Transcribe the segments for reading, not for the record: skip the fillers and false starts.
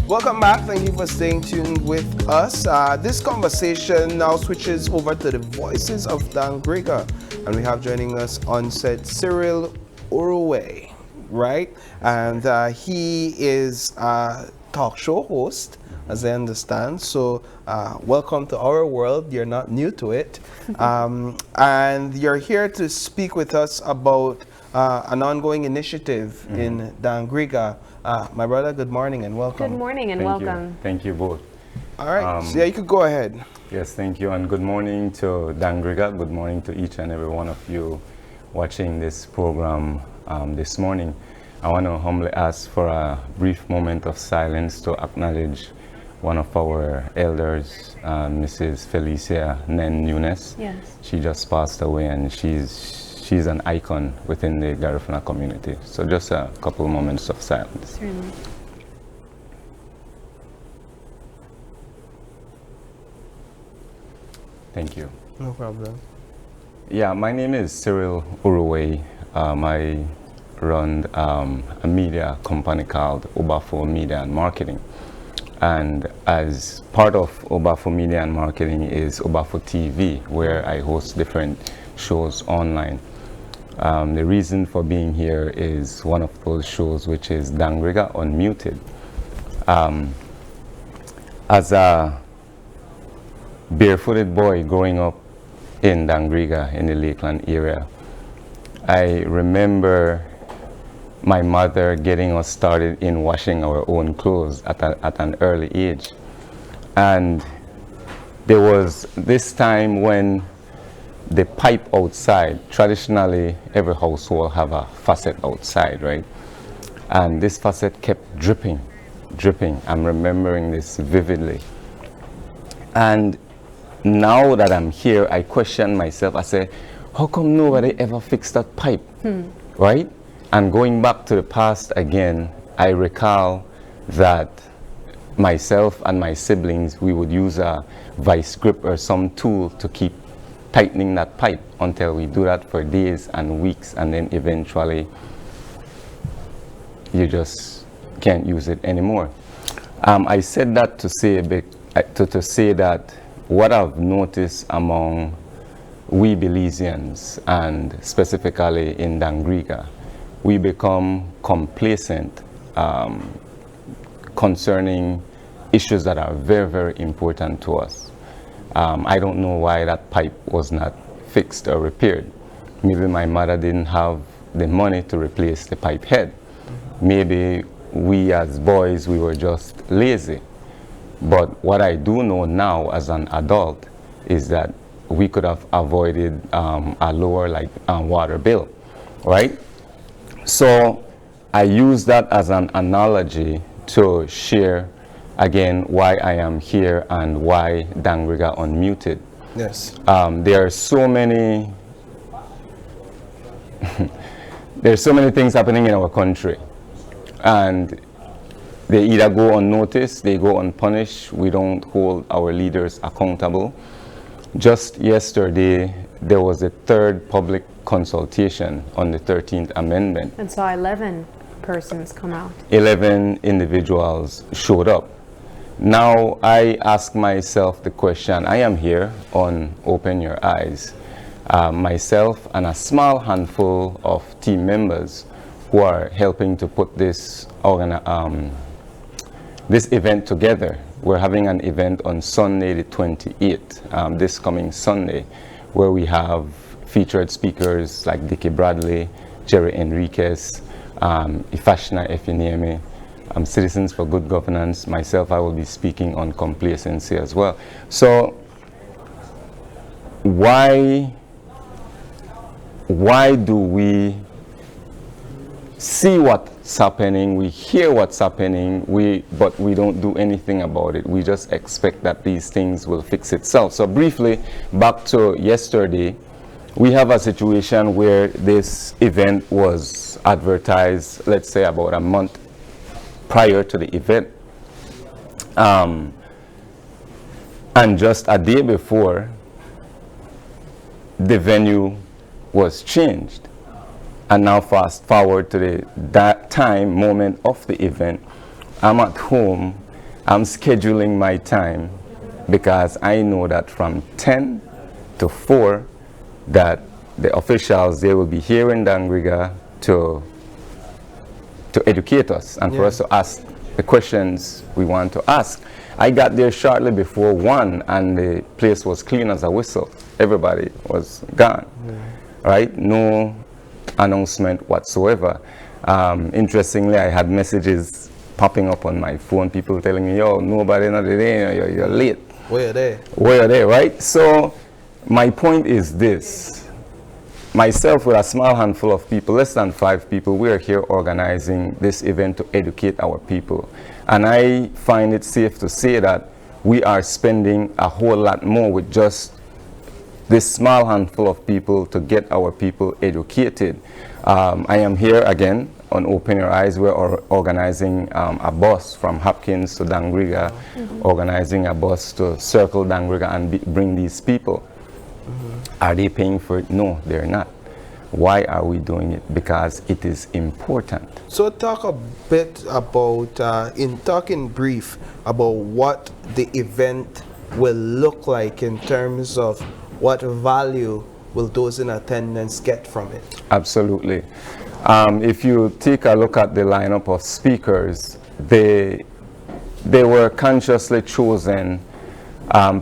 Welcome back. Thank you for staying tuned with us. This conversation now switches over to the voices of Dangriga, and we have joining us on set Cyril Uruwe, right? And he is a talk show host, as I understand. So welcome to our world. You're not new to it. And you're here to speak with us about an ongoing initiative in Dangriga. My brother, good morning and welcome. Good morning and welcome. Thank you both. All right, so yeah, you could go ahead. Yes, thank you, and good morning to Dangriga. Good morning to each and every one of you watching this program this morning. I want to humbly ask for a brief moment of silence to acknowledge one of our elders, Mrs. Felicia Nen Nunes. Yes. She just passed away, and she's an icon within the Garifuna community. So just a couple moments of silence. Certainly. Thank you. No problem. Yeah, my name is Cyril Uruwe. I run a media company called Obafo Media and Marketing. And as part of Obafo Media and Marketing is Obafo TV, where I host different shows online. The reason for being here is one of those shows, which is Dangriga Unmuted. As a barefooted boy growing up in Dangriga in the Lakeland area, I remember my mother getting us started in washing our own clothes at an early age. And there was this time when the pipe outside, traditionally every household have a faucet outside, right? And this faucet kept dripping. I'm remembering this vividly. And now that I'm here, I question myself. I say, how come nobody ever fixed that pipe, right? And going back to the past again, I recall that myself and my siblings, we would use a vice grip or some tool to keep tightening that pipe until we do that for days and weeks, and then eventually you just can't use it anymore. I said that to say a bit, to say that what I've noticed among we Belizeans, and specifically in Dangriga, we become complacent concerning issues that are very, very important to us. I don't know why that pipe was not fixed or repaired. Maybe my mother didn't have the money to replace the pipe head. Maybe we as boys, we were just lazy. But what I do know now as an adult is that we could have avoided a lower water bill, right? So I use that as an analogy to share again why I am here and why Dangriga Unmuted. Yes. There are so many there's so many things happening in our country, and they either go unnoticed, they go unpunished. We don't hold our leaders accountable. Just yesterday, there was a third public consultation on the 13th Amendment. And saw 11 persons come out. 11 individuals showed up. Now, I ask myself the question, I am here on Open Your Eyes, myself and a small handful of team members who are helping to put this event together. We're having an event on Sunday the 28th, this coming Sunday, where we have featured speakers like Dickie Bradley, Jerry Enriquez, Ifashna Efiniemi, Citizens for Good Governance. Myself, I will be speaking on complacency as well. So why do we see what's happening, we hear what's happening, but we don't do anything about it? We just expect that these things will fix itself. So briefly, back to yesterday, we have a situation where this event was advertised, let's say about a month prior to the event. And just a day before, the venue was changed. And now fast forward to that moment of the event, I'm at home I'm scheduling my time because I know that from 10 to 4 that the officials, they will be here in Dangriga to educate us and for us to ask the questions we want to ask. I got there shortly before 1 and the place was clean as a whistle. Everybody was gone, right? No announcement whatsoever. Interestingly, I had messages popping up on my phone, people telling me, yo, nobody not today, you're late. Where are they? Where are they, right? So my point is this. Myself with a small handful of people, less than 5 people, we are here organizing this event to educate our people. And I find it safe to say that we are spending a whole lot more with just this small handful of people to get our people educated. I am here again on Open Your Eyes. We're organizing a bus from Hopkins to Dangriga, organizing a bus to circle Dangriga and bring these people. Are they paying for it? No, they're not. Why are we doing it? Because it is important. So talk a bit about, talk in brief about what the event will look like in terms of what value will those in attendance get from it? Absolutely. If you take a look at the lineup of speakers, they were consciously chosen.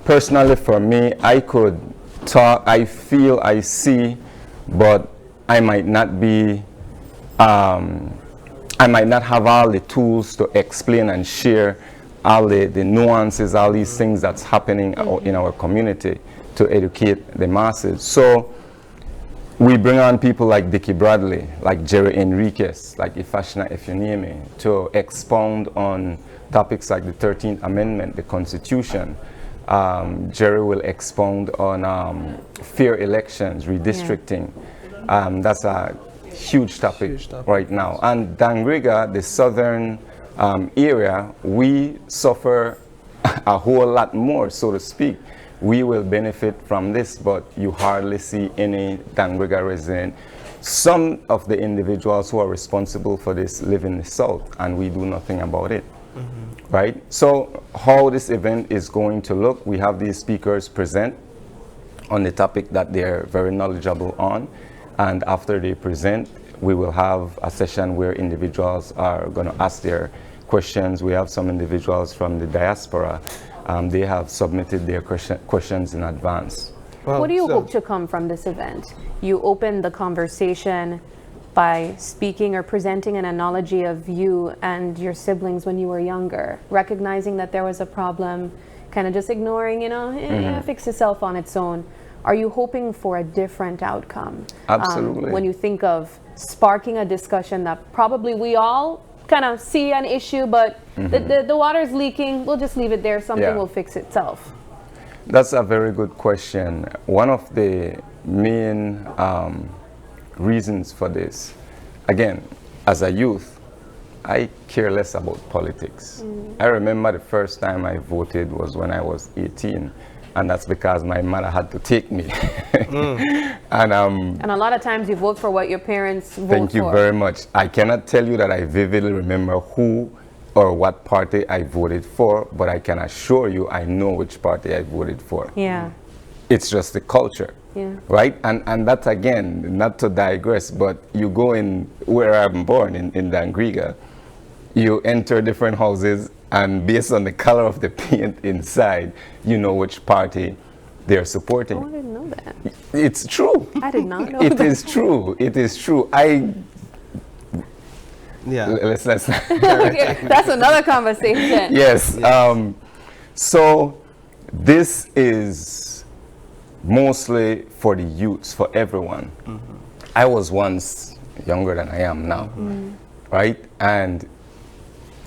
Personally for me, I could talk, I feel, I see, but I might not be, I might not have all the tools to explain and share all the nuances, all these things that's happening in our community to educate the masses. So we bring on people like Dickie Bradley, like Jerry Enriquez, like Ifashna Efuniemi, to expound on topics like the 13th Amendment, the Constitution. Jerry will expound on fair elections, redistricting. That's a huge topic right now. And Dangriga, the southern area, we suffer a whole lot more, so to speak. We will benefit from this, but you hardly see any Dangriga resident. Some of the individuals who are responsible for this live in the south, and we do nothing about it. Right? So how this event is going to look, we have these speakers present on the topic that they're very knowledgeable on, and after they present, we will have a session where individuals are going to ask their questions. We have some individuals from the diaspora. They have submitted their questions in advance. Well, what do you hope to come from this event? You opened the conversation by speaking or presenting an analogy of you and your siblings when you were younger, recognizing that there was a problem, kind of just ignoring, you know, fix itself on its own. Are you hoping for a different outcome? Absolutely. When you think of sparking a discussion that probably we all kind of see an issue, but the water's leaking, we'll just leave it there, something will fix itself. That's a very good question. One of the main reasons for this, again, as a youth, I care less about politics. I remember the first time I voted was when I was 18, and that's because my mother had to take me. And a lot of times you vote for what your parents vote for. Thank you very much. I cannot tell you that I vividly remember who or what party I voted for, but I can assure you I know which party I voted for. Yeah. It's just the culture. Yeah. Right? And that, again, not to digress, but you go in where I'm born, in Dangriga, you enter different houses, and based on the color of the paint inside, you know which party they're supporting. Oh, I didn't know that. It's true. I did not know It that. is true. It is true. Let's Okay, that's another conversation. Yes. So this is mostly for the youths, for everyone. I was once younger than I am now, right? And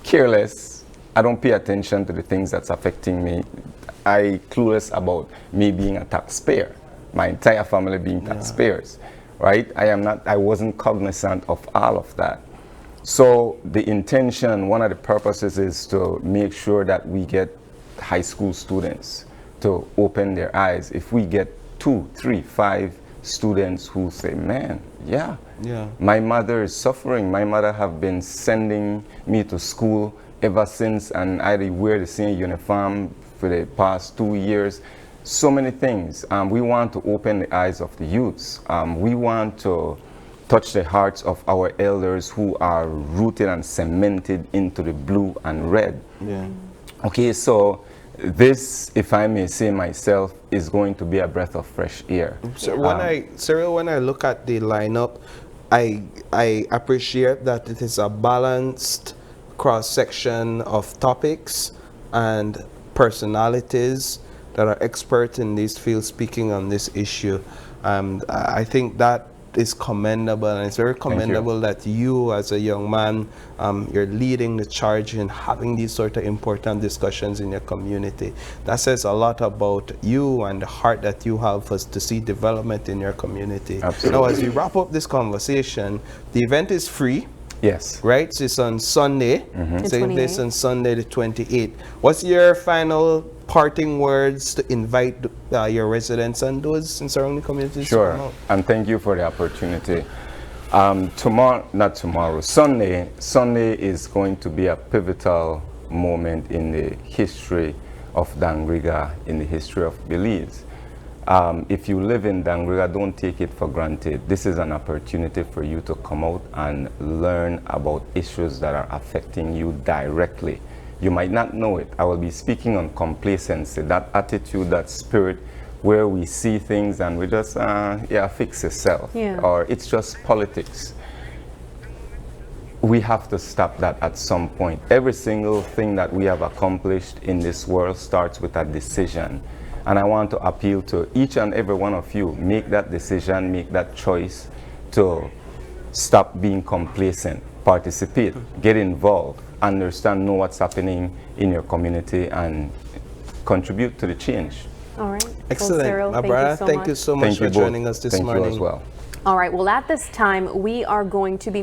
careless. I don't pay attention to the things that's affecting me. I clueless about me being a taxpayer, my entire family being taxpayers, right? I wasn't cognizant of all of that. So the intention, one of the purposes is to make sure that we get high school students to open their eyes. If we get 2, 3, 5 students who say, man, yeah, Yeah. my mother is suffering. My mother have been sending me to school ever since, and I wear the same uniform for the past 2 years. So many things. We want to open the eyes of the youths. We want to touch the hearts of our elders who are rooted and cemented into the blue and red. Yeah. Okay, so this, if I may say myself, is going to be a breath of fresh air. So Cyril, when I look at the lineup, I appreciate that it is a balanced cross section of topics and personalities that are experts in this field speaking on this issue. I think that is commendable, and it's very commendable that you as a young man, you're leading the charge in having these sort of important discussions in your community. That says a lot about you and the heart that you have for to see development in your community. Absolutely. Now, as we wrap up this conversation, the event is free. Yes. Right? So it's on Sunday. It's taking place 28th. on Sunday the 28th. What's your final parting words to invite your residents and those in surrounding communities to come Sure, out? and thank you for the opportunity. Sunday is going to be a pivotal moment in the history of Dangriga, in the history of Belize. If you live in Dangriga, don't take it for granted. This is an opportunity for you to come out and learn about issues that are affecting you directly. You might not know it. I will be speaking on complacency, that attitude, that spirit where we see things and we just, fix yourself. Yeah. Or it's just politics. We have to stop that at some point. Every single thing that we have accomplished in this world starts with a decision. And I want to appeal to each and every one of you, make that decision, make that choice to stop being complacent, participate, get involved, understand, know what's happening in your community, and contribute to the change. All right. Excellent. Well, Cyril, My thank brother, you so thank much. you so much Thank for you both. joining us this Thank morning. you as well. All right. Well, at this time, we are going to be